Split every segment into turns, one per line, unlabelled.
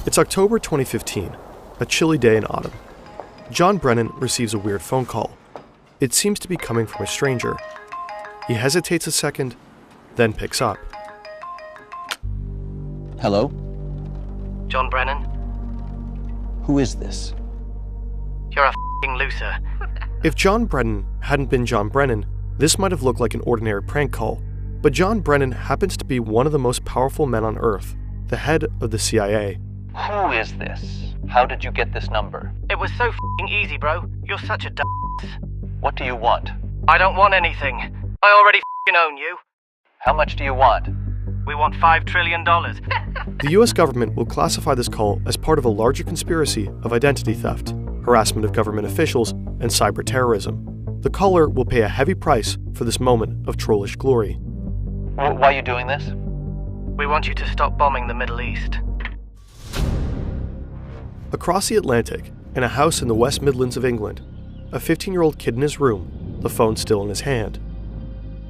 It's October 2015, a chilly day in autumn. John Brennan receives a weird phone call. It seems to be coming from a stranger. He hesitates a second, then picks up.
Hello?
John Brennan?
Who is this?
You're a f***ing loser.
If John Brennan hadn't been John Brennan, this might have looked like an ordinary prank call. But John Brennan happens to be one of the most powerful men on Earth, the head of the CIA.
Who is this? How did you get this number?
It was so f***ing easy, bro. You're such a
What do you want?
I don't want anything. I already f***ing own you.
How much do you want?
We want $5 trillion.
The US government will classify this call as part of a larger conspiracy of identity theft, harassment of government officials, and cyber terrorism. The caller will pay a heavy price for this moment of trollish glory.
Why are you doing this?
We want you to stop bombing the Middle East.
Across the Atlantic, in a house in the West Midlands of England, a 15-year-old kid in his room, the phone still in his hand.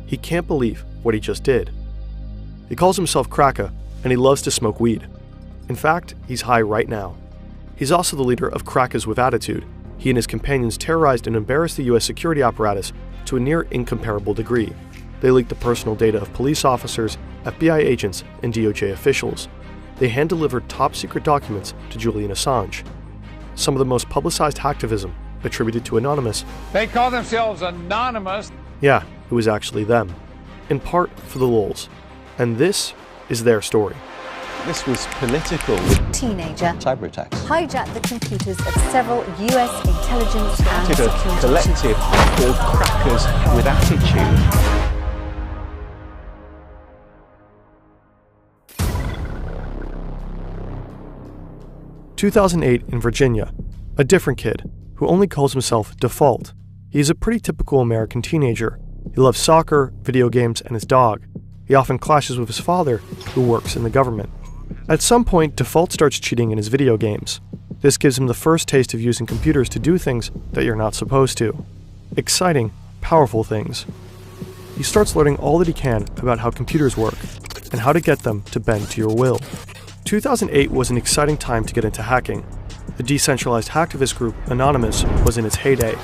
He can't believe what he just did. He calls himself Kraka, and he loves to smoke weed. In fact, he's high right now. He's also the leader of Krakas with Attitude. He and his companions terrorized and embarrassed the US security apparatus to a near incomparable degree. They leaked the personal data of police officers, FBI agents, and DOJ officials. They hand-delivered top-secret documents to Julian Assange. Some of the most publicized hacktivism attributed to Anonymous.
They call themselves Anonymous.
Yeah, it was actually them. In part for the lulz. And this is their story.
This was political.
Teenager
Cyber attacks.
hijacked the computers of several US intelligence and
Started a
security
collective called Crackers with Attitude.
2008 in Virginia, a different kid who only calls himself Default. He's a pretty typical American teenager. He loves soccer, video games, and his dog. He often clashes with his father, who works in the government. At some point, Default starts cheating in his video games. This gives him the first taste of using computers to do things that you're not supposed to. Exciting, powerful things. He starts learning all that he can about how computers work, and how to get them to bend to your will. 2008 was an exciting time to get into hacking. The decentralized hacktivist group Anonymous was in its heyday.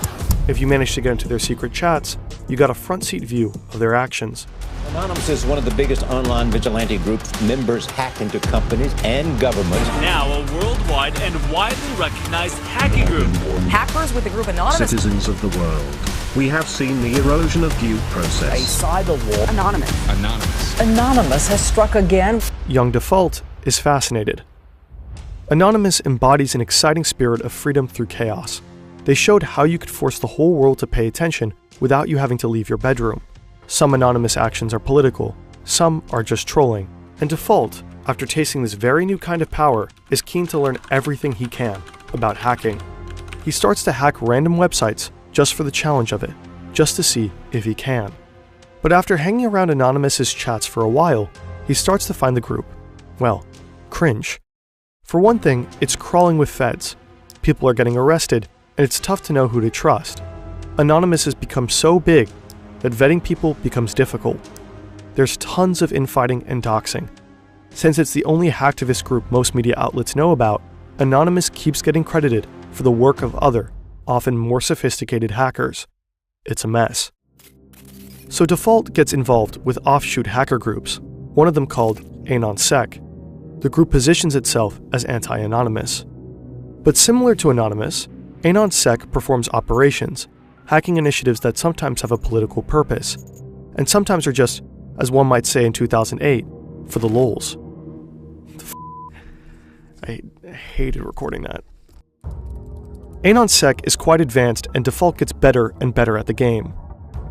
If you managed to get into their secret chats, you got a front-seat view of their actions.
Anonymous is one of the biggest online vigilante groups. Members hack into companies and governments.
Now a worldwide and widely recognized hacking group.
Hackers with the group Anonymous.
Citizens of the world, we have seen the erosion of due process.
A cyber war.
Anonymous.
Anonymous has struck again.
Young Default is fascinated. Anonymous embodies an exciting spirit of freedom through chaos. They showed how you could force the whole world to pay attention without you having to leave your bedroom. Some Anonymous actions are political, some are just trolling, and Default, after tasting this very new kind of power, is keen to learn everything he can about hacking. He starts to hack random websites just for the challenge of it, just to see if he can. But after hanging around Anonymous's chats for a while, he starts to find the group, well, cringe. For one thing, it's crawling with feds. People are getting arrested, and it's tough to know who to trust. Anonymous has become so big that vetting people becomes difficult. There's tons of infighting and doxing. Since it's the only hacktivist group most media outlets know about, Anonymous keeps getting credited for the work of other, often more sophisticated hackers. It's a mess. So Default gets involved with offshoot hacker groups, one of them called AnonSec. The group positions itself as anti-Anonymous. But similar to Anonymous, AnonSec performs operations, hacking initiatives that sometimes have a political purpose, and sometimes are just, as one might say in 2008, for the lulz. I hated recording that. AnonSec is quite advanced, and Default gets better and better at the game.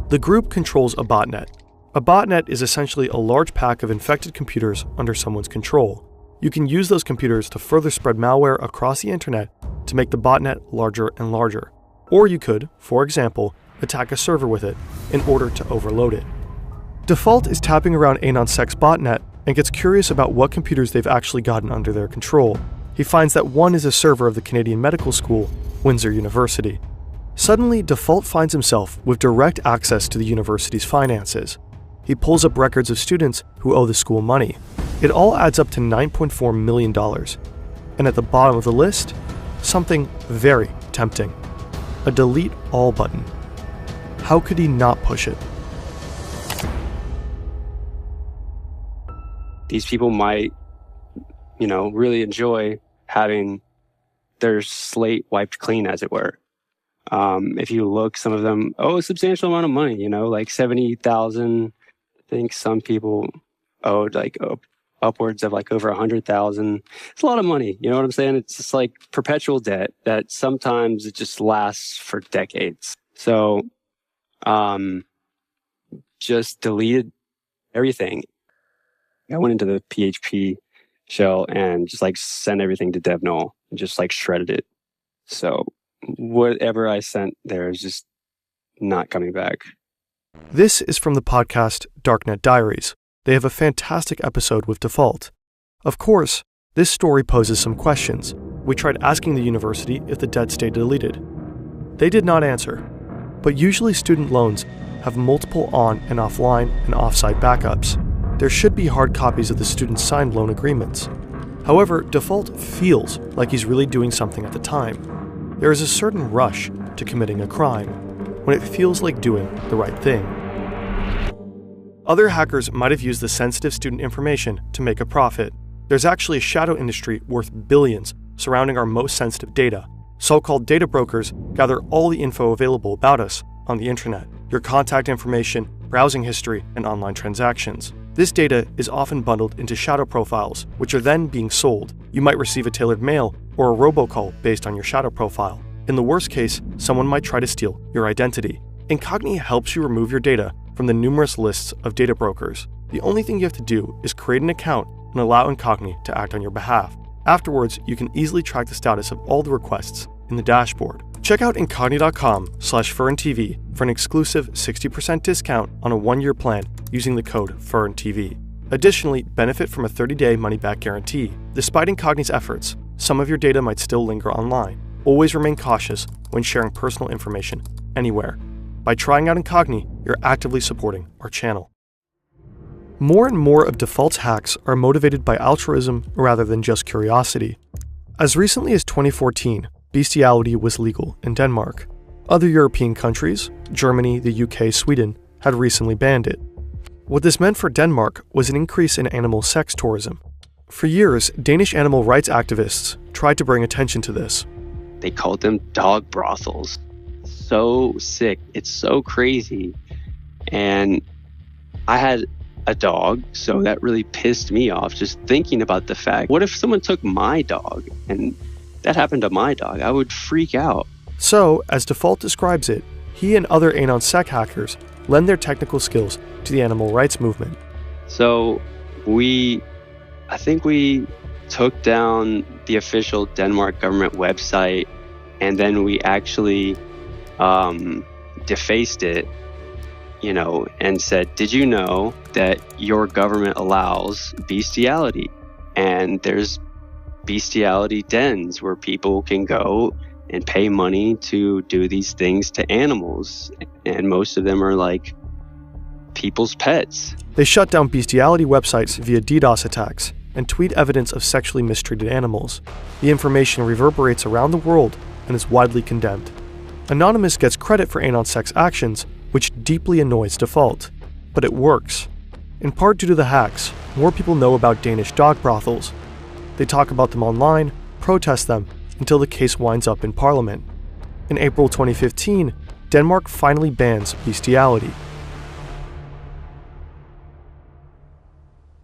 The group controls a botnet. A botnet is essentially a large pack of infected computers under someone's control. You can use those computers to further spread malware across the internet to make the botnet larger and larger. Or you could, for example, attack a server with it in order to overload it. Default is tapping around AnonSec's botnet and gets curious about what computers they've actually gotten under their control. He finds that one is a server of the Canadian Medical School, Windsor University. Suddenly, Default finds himself with direct access to the university's finances. He pulls up records of students who owe the school money. It all adds up to $9.4 million. And at the bottom of the list, something very tempting. A delete all button. How could he not push it?
These people might, really enjoy having their slate wiped clean, as it were. If you look, some of them owe a substantial amount of money, like 70,000. I think some people owed upwards of over 100,000. It's a lot of money. You know what I'm saying? It's just like perpetual debt that sometimes it just lasts for decades. So, just deleted everything. I went into the PHP shell and just sent everything to dev null and just shredded it. So whatever I sent there is just not coming back.
This is from the podcast Darknet Diaries. They have a fantastic episode with Default. Of course, this story poses some questions. We tried asking the university if the debt stayed deleted. They did not answer, but usually student loans have multiple on and offline and offsite backups. There should be hard copies of the student's signed loan agreements. However, Default feels like he's really doing something at the time. There is a certain rush to committing a crime when it feels like doing the right thing. Other hackers might have used the sensitive student information to make a profit. There's actually a shadow industry worth billions surrounding our most sensitive data. So-called data brokers gather all the info available about us on the internet, your contact information, browsing history, and online transactions. This data is often bundled into shadow profiles, which are then being sold. You might receive a tailored mail or a robocall based on your shadow profile. In the worst case, someone might try to steal your identity. Incogni helps you remove your data from the numerous lists of data brokers. The only thing you have to do is create an account and allow Incogni to act on your behalf. Afterwards, you can easily track the status of all the requests in the dashboard. Check out incogni.com/FernTV for an exclusive 60% discount on a 1-year plan using the code FernTV. Additionally, benefit from a 30-day money-back guarantee. Despite Incogni's efforts, some of your data might still linger online. Always remain cautious when sharing personal information anywhere. By trying out Incogni, you're actively supporting our channel. More and more of Default's hacks are motivated by altruism rather than just curiosity. As recently as 2014, bestiality was legal in Denmark. Other European countries, Germany, the UK, Sweden, had recently banned it. What this meant for Denmark was an increase in animal sex tourism. For years, Danish animal rights activists tried to bring attention to this.
They called them dog brothels. So sick. It's so crazy. And I had a dog, so that really pissed me off just thinking about the fact, what if someone took my dog and that happened to my dog? I would freak out.
So, as Default describes it, he and other AnonSec hackers lend their technical skills to the animal rights movement.
So I think we took down the official Denmark government website, and then we actually defaced it, and said, did you know that your government allows bestiality? And there's bestiality dens where people can go and pay money to do these things to animals. And most of them are people's pets.
They shut down bestiality websites via DDoS attacks and tweet evidence of sexually mistreated animals. The information reverberates around the world and is widely condemned. Anonymous gets credit for AnonSec's actions, which deeply annoys Default. But it works. In part due to the hacks, more people know about Danish dog brothels. They talk about them online, protest them, until the case winds up in Parliament. In April 2015, Denmark finally bans bestiality.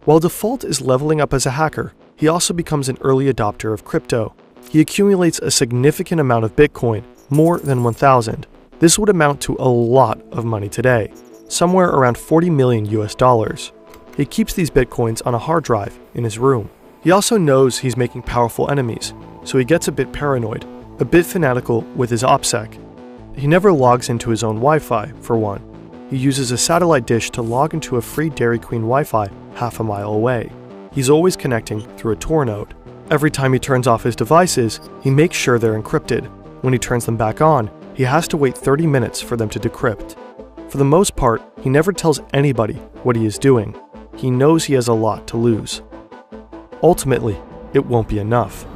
While Default is leveling up as a hacker, he also becomes an early adopter of crypto. He accumulates a significant amount of Bitcoin, more than 1,000. This would amount to a lot of money today, somewhere around $40 million US. He keeps these Bitcoins on a hard drive in his room. He also knows he's making powerful enemies, so he gets a bit paranoid, a bit fanatical with his OPSEC. He never logs into his own Wi-Fi, for one. He uses a satellite dish to log into a free Dairy Queen Wi-Fi half a mile away. He's always connecting through a Tor node. Every time he turns off his devices, he makes sure they're encrypted. When he turns them back on, he has to wait 30 minutes for them to decrypt. For the most part, he never tells anybody what he is doing. He knows he has a lot to lose. Ultimately, it won't be enough.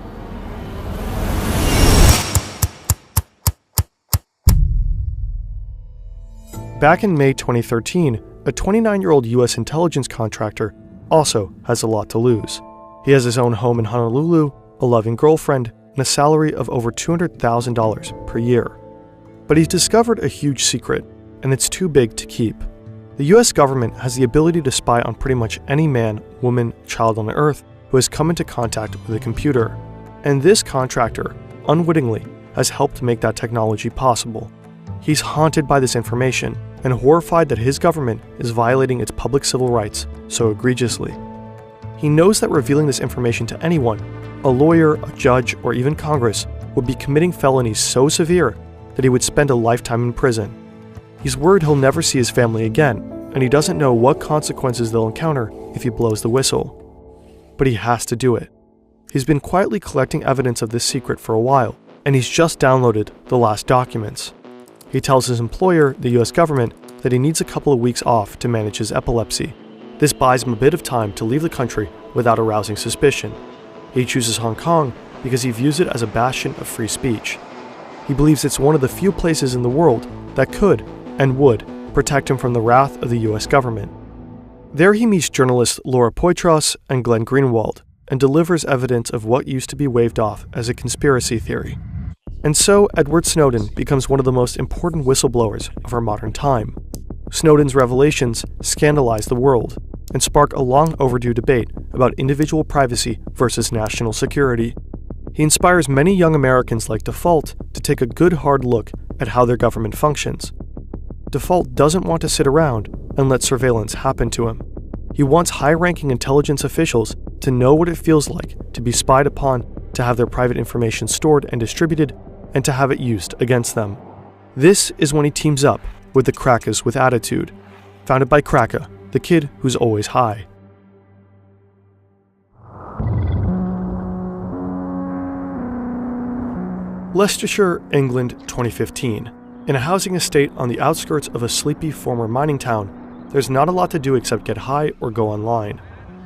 Back in May 2013, a 29-year-old US intelligence contractor also has a lot to lose. He has his own home in Honolulu, a loving girlfriend, and a salary of over $200,000 per year. But he's discovered a huge secret, and it's too big to keep. The US government has the ability to spy on pretty much any man, woman, child on Earth who has come into contact with a computer. And this contractor, unwittingly, has helped make that technology possible. He's haunted by this information and horrified that his government is violating its public civil rights so egregiously. He knows that revealing this information to anyone, a lawyer, a judge, or even Congress, would be committing felonies so severe that he would spend a lifetime in prison. He's worried he'll never see his family again, and he doesn't know what consequences they'll encounter if he blows the whistle. But he has to do it. He's been quietly collecting evidence of this secret for a while, and he's just downloaded the last documents. He tells his employer, the US government, that he needs a couple of weeks off to manage his epilepsy. This buys him a bit of time to leave the country without arousing suspicion. He chooses Hong Kong because he views it as a bastion of free speech. He believes it's one of the few places in the world that could and would protect him from the wrath of the US government. There he meets journalists Laura Poitras and Glenn Greenwald and delivers evidence of what used to be waved off as a conspiracy theory. And so Edward Snowden becomes one of the most important whistleblowers of our modern time. Snowden's revelations scandalize the world and spark a long overdue debate about individual privacy versus national security. He inspires many young Americans like Default to take a good hard look at how their government functions. Default doesn't want to sit around and let surveillance happen to him. He wants high-ranking intelligence officials to know what it feels like to be spied upon, to have their private information stored and distributed, and to have it used against them. This is when he teams up with the Crackers with Attitude, founded by Cracker, the kid who's always high. Leicestershire, England, 2015. In a housing estate on the outskirts of a sleepy former mining town, there's not a lot to do except get high or go online.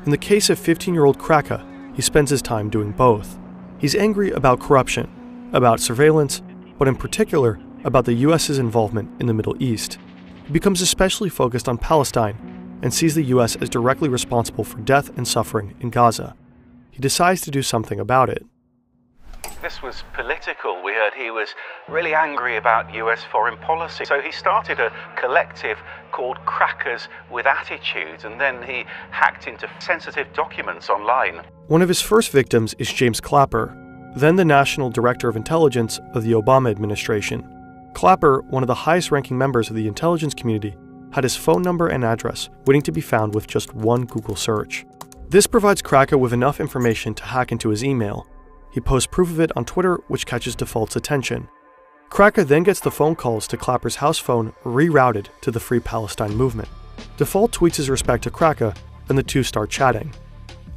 In the case of 15-year-old Cracker, he spends his time doing both. He's angry about corruption, about surveillance, but in particular about the US's involvement in the Middle East. He becomes especially focused on Palestine and sees the US as directly responsible for death and suffering in Gaza. He decides to do something about it.
This was political. We heard he was really angry about US foreign policy. So he started a collective called Crackers with Attitude, and then he hacked into sensitive documents online.
One of his first victims is James Clapper, then the National Director of Intelligence of the Obama administration. Clapper, one of the highest-ranking members of the intelligence community, had his phone number and address waiting to be found with just one Google search. This provides Cracker with enough information to hack into his email. He posts proof of it on Twitter, which catches Default's attention. Cracker then gets the phone calls to Clapper's house phone rerouted to the Free Palestine movement. Default tweets his respect to Cracker, and the two start chatting.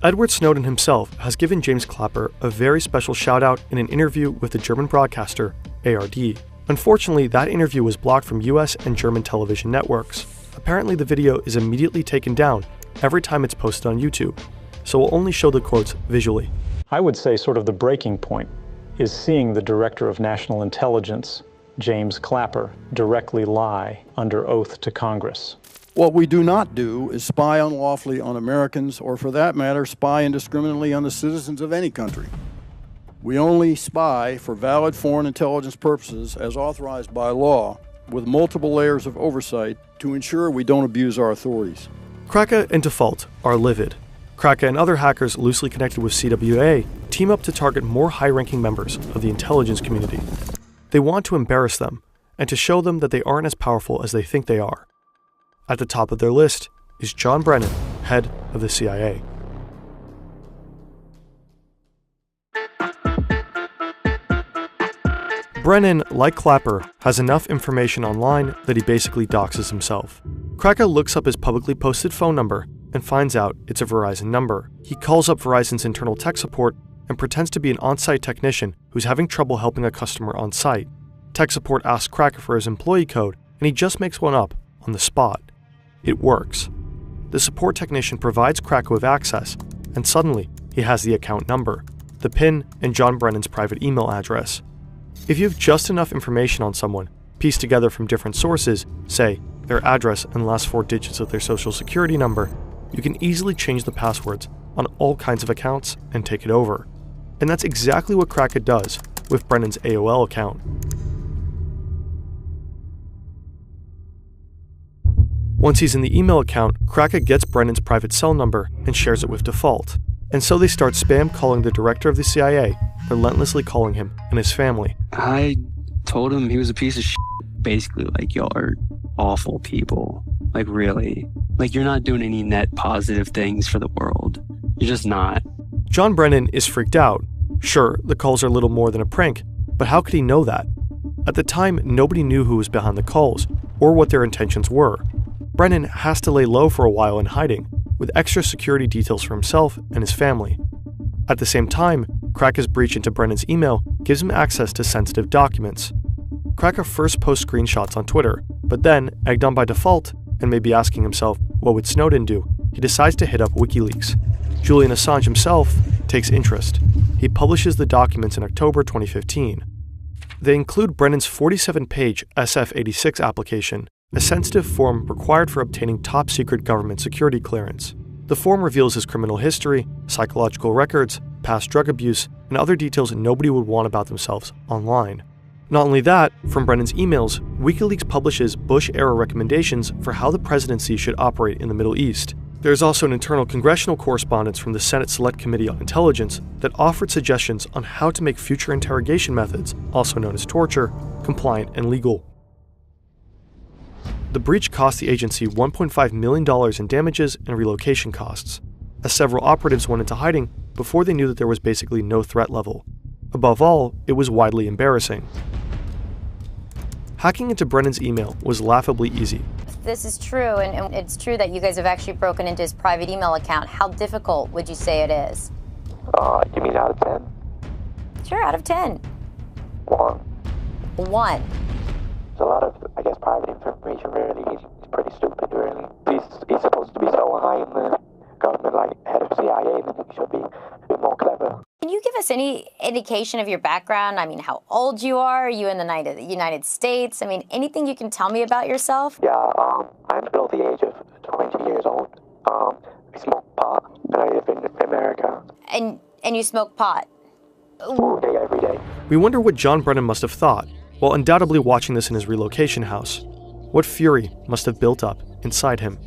Edward Snowden himself has given James Clapper a very special shout-out in an interview with the German broadcaster ARD. Unfortunately, that interview was blocked from US and German television networks. Apparently, the video is immediately taken down every time it's posted on YouTube, so we'll only show the quotes visually.
I would say sort of the breaking point is seeing the Director of National Intelligence, James Clapper, directly lie under oath to Congress.
What we do not do is spy unlawfully on Americans, or for that matter, spy indiscriminately on the citizens of any country. We only spy for valid foreign intelligence purposes as authorized by law, with multiple layers of oversight to ensure we don't abuse our authorities.
Cracker and Default are livid. Cracker and other hackers loosely connected with CWA team up to target more high-ranking members of the intelligence community. They want to embarrass them and to show them that they aren't as powerful as they think they are. At the top of their list is John Brennan, head of the CIA. Brennan, like Clapper, has enough information online that he basically doxes himself. Cracker looks up his publicly posted phone number and finds out it's a Verizon number. He calls up Verizon's internal tech support and pretends to be an on-site technician who's having trouble helping a customer on site. Tech support asks Cracker for his employee code, and he just makes one up on the spot. It works. The support technician provides Cracker with access, and suddenly he has the account number, the PIN, and John Brennan's private email address. If you have just enough information on someone, pieced together from different sources, say their address, and last 4 digits of their social security number, you can easily change the passwords on all kinds of accounts and take it over. And that's exactly what Kraken does with Brennan's AOL account. Once he's in the email account, Kraken gets Brennan's private cell number and shares it with Default. And so they start spam calling the director of the CIA, relentlessly calling him and his family.
I told him he was a piece of shit. Basically, like, y'all are awful people. Like, really. Like, you're not doing any net positive things for the world. You're just not.
John Brennan is freaked out. Sure, the calls are little more than a prank, but how could he know that? At the time, nobody knew who was behind the calls, or what their intentions were. Brennan has to lay low for a while in hiding, with extra security details for himself and his family. At the same time, Kraken's breach into Brennan's email gives him access to sensitive documents. Kraken first posts screenshots on Twitter, but then, egged on by Default, and maybe asking himself, what would Snowden do, he decides to hit up WikiLeaks. Julian Assange himself takes interest. He publishes the documents in October 2015. They include Brennan's 47-page SF-86 application, a sensitive form required for obtaining top-secret government security clearance. The form reveals his criminal history, psychological records, past drug abuse, and other details nobody would want about themselves online. Not only that, from Brennan's emails, WikiLeaks publishes Bush-era recommendations for how the presidency should operate in the Middle East. There's also an internal congressional correspondence from the Senate Select Committee on Intelligence that offered suggestions on how to make future interrogation methods, also known as torture, compliant and legal. The breach cost the agency $1.5 million in damages and relocation costs, as several operatives went into hiding before they knew that there was basically no threat level. Above all, it was widely embarrassing. Hacking into Brennan's email was laughably easy.
This is true, and it's true that you guys have actually broken into his private email account. How difficult would you say it is?
You mean out of 10?
Sure, out of 10.
1.
1.
It's a lot of, I guess, private information, really. He's pretty stupid, really. He's supposed to be so high in the government, like head of CIA, then he should be a bit more clever.
Can you give us any indication of your background? I mean, how old you are? Are you in the United States? I mean, anything you can tell me about yourself?
Yeah, I'm below the age of 20 years old. I smoke pot, and I live in America.
And you smoke pot?
All day, every day.
We wonder what John Brennan must have thought, while undoubtedly watching this in his relocation house. What fury must have built up inside him.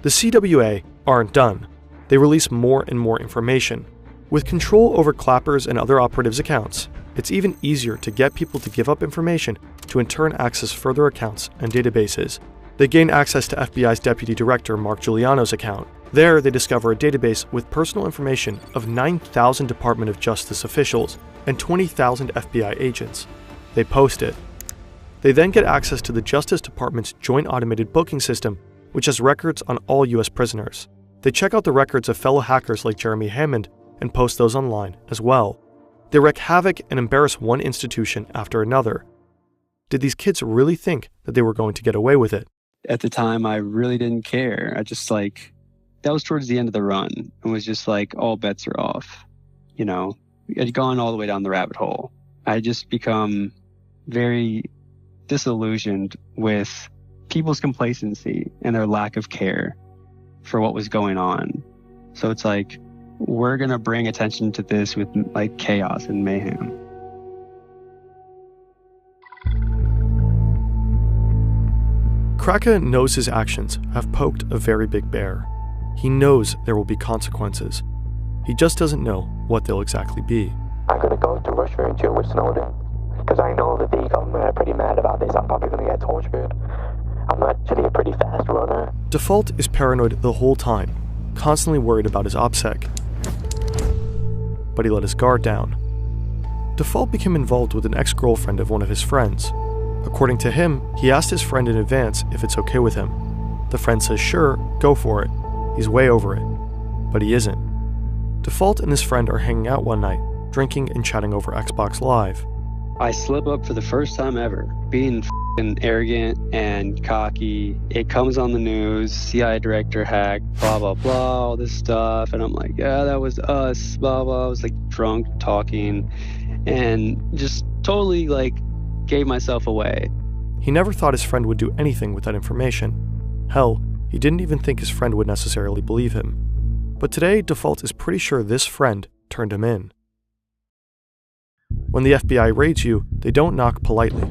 The CWA aren't done. They release more and more information. With control over Clapper's and other operatives' accounts, it's even easier to get people to give up information to in turn access further accounts and databases. They gain access to FBI's Deputy Director Mark Giuliano's account. There, they discover a database with personal information of 9,000 Department of Justice officials and 20,000 FBI agents. They post it. They then get access to the Justice Department's Joint Automated Booking System, which has records on all U.S. prisoners. They check out the records of fellow hackers like Jeremy Hammond and post those online as well. They wreak havoc and embarrass one institution after another. Did these kids really think that they were going to get away with it?
At the time, I really didn't care. I just that was towards the end of the run. It was just like, all bets are off. You know, I'd gone all the way down the rabbit hole. I just become very disillusioned with people's complacency and their lack of care for what was going on. So it's like, we're going to bring attention to this with like chaos and mayhem.
Kraken knows his actions have poked a very big bear. He knows there will be consequences. He just doesn't know what they'll exactly be.
I'm going to go to Russia and deal with Snowden, because I know that the government are pretty mad about this. I'm probably going to get tortured. I'm actually a pretty fast runner.
Default is paranoid the whole time, constantly worried about his OPSEC. But he let his guard down. Default became involved with an ex-girlfriend of one of his friends. According to him, he asked his friend in advance if it's okay with him. The friend says sure, go for it. He's way over it. But he isn't. Default and his friend are hanging out one night, drinking and chatting over Xbox Live.
I slip up for the first time ever, being arrogant and cocky. It comes on the news, CIA director hacked, blah, blah, blah, all this stuff. And I'm like, yeah, that was us, blah, blah. I was like drunk talking and just totally like gave myself away.
He never thought his friend would do anything with that information. Hell, he didn't even think his friend would necessarily believe him. But today, Default is pretty sure this friend turned him in. When the FBI raids you, they don't knock politely.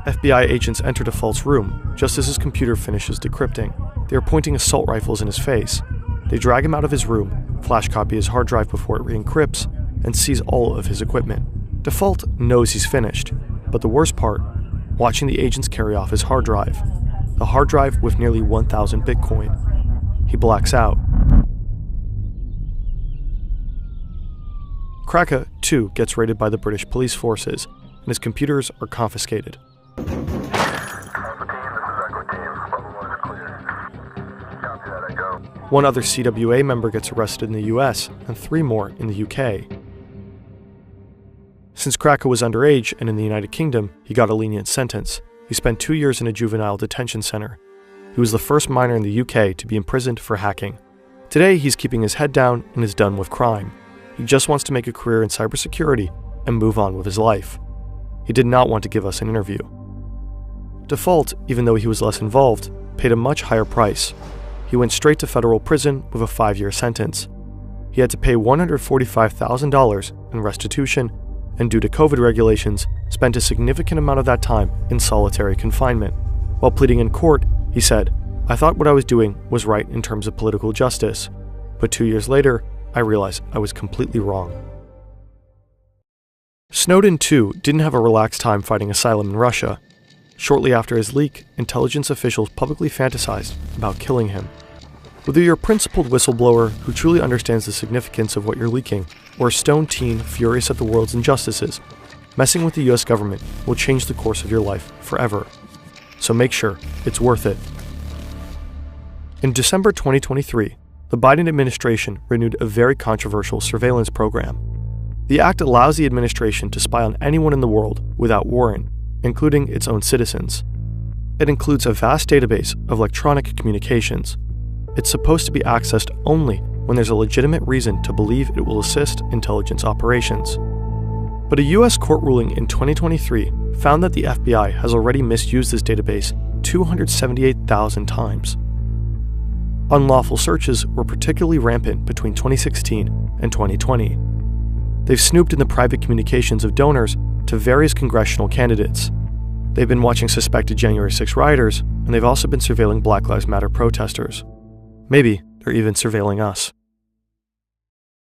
FBI agents enter Default's room just as his computer finishes decrypting. They are pointing assault rifles in his face. They drag him out of his room, flash copy his hard drive before it re-encrypts, and seize all of his equipment. Default knows he's finished, but the worst part, watching the agents carry off his hard drive. The hard drive with nearly 1,000 Bitcoin. He blacks out. Kraka, too, gets raided by the British police forces, and his computers are confiscated. One other CWA member gets arrested in the US, and 3 more in the UK. Since Kraka was underage and in the United Kingdom, he got a lenient sentence. He spent 2 years in a juvenile detention center. He was the first minor in the UK to be imprisoned for hacking. Today, he's keeping his head down and is done with crime. He just wants to make a career in cybersecurity and move on with his life. He did not want to give us an interview. Default, even though he was less involved, paid a much higher price. He went straight to federal prison with a 5-year sentence. He had to pay $145,000 in restitution, and due to COVID regulations, spent a significant amount of that time in solitary confinement. While pleading in court, he said, "I thought what I was doing was right in terms of political justice, but 2 years later, I realized I was completely wrong." Snowden, too, didn't have a relaxed time fighting asylum in Russia. Shortly after his leak, intelligence officials publicly fantasized about killing him. Whether you're a principled whistleblower who truly understands the significance of what you're leaking, or a stoned teen furious at the world's injustices, messing with the US government will change the course of your life forever. So make sure it's worth it. In December 2023, the Biden administration renewed a very controversial surveillance program. The act allows the administration to spy on anyone in the world without warrant, including its own citizens. It includes a vast database of electronic communications. It's supposed to be accessed only when there's a legitimate reason to believe it will assist intelligence operations. But a US court ruling in 2023 found that the FBI has already misused this database 278,000 times. Unlawful searches were particularly rampant between 2016 and 2020. They've snooped in the private communications of donors to various congressional candidates. They've been watching suspected January 6 rioters, and they've also been surveilling Black Lives Matter protesters. Maybe they're even surveilling us.